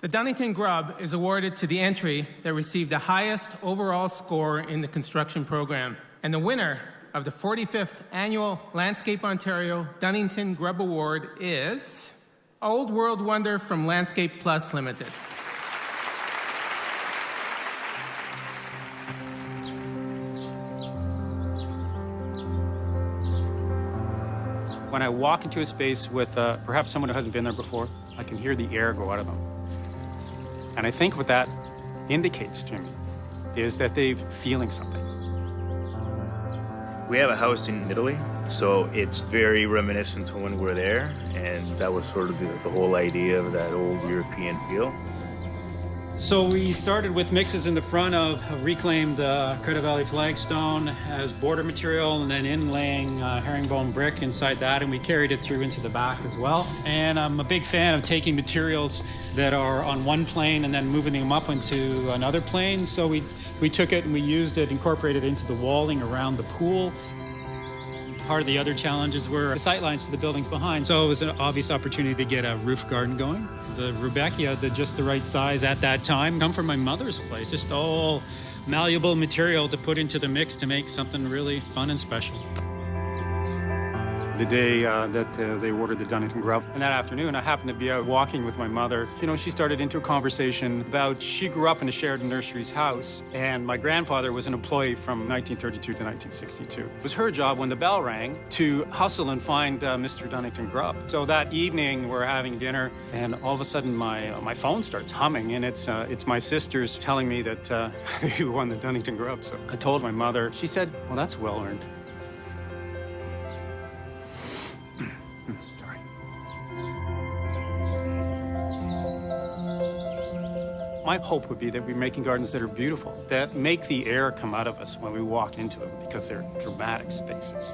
The Dunnington Grub is awarded to the entry that received the highest overall score in the construction program. And the winner of the 45th Annual Landscape Ontario Dunnington Grub Award is Old World Wonder from Landscape Plus Limited. When I walk into a space with perhaps someone who hasn't been there before, I can hear the air go out of them. And I think what that indicates to me is that they're feeling something. We have a house in Italy, so it's very reminiscent to when we were there, and that was sort of the whole idea of that old European feel. So we started with mixes in the front of reclaimed Credit Valley flagstone as border material, and then inlaying herringbone brick inside that, and we carried it through into the back as well. And I'm a big fan of taking materials that are on one plane and then moving them up into another plane. So we took it and we used it, incorporated it into the walling around the pool. Part of the other challenges were the sightlines to the buildings behind. So it was an obvious opportunity to get a roof garden going. The Rudbeckia, just the right size at that time, come from my mother's place. Just all malleable material to put into the mix to make something really fun and special. The day that they ordered the Dunnington Grub, and that afternoon I happened to be out walking with my mother. You know, she started into a conversation about she grew up in a Sheridan Nurseries house, and my grandfather was an employee from 1932 to 1962. It was her job when the bell rang to hustle and find Mr. Dunnington Grub. So that evening we're having dinner, and all of a sudden my phone starts humming, and it's my sisters telling me that they won the Dunnington Grub. So I told my mother. She said, "Well, that's well earned." My hope would be that we're making gardens that are beautiful, that make the air come out of us when we walk into them, because they're dramatic spaces.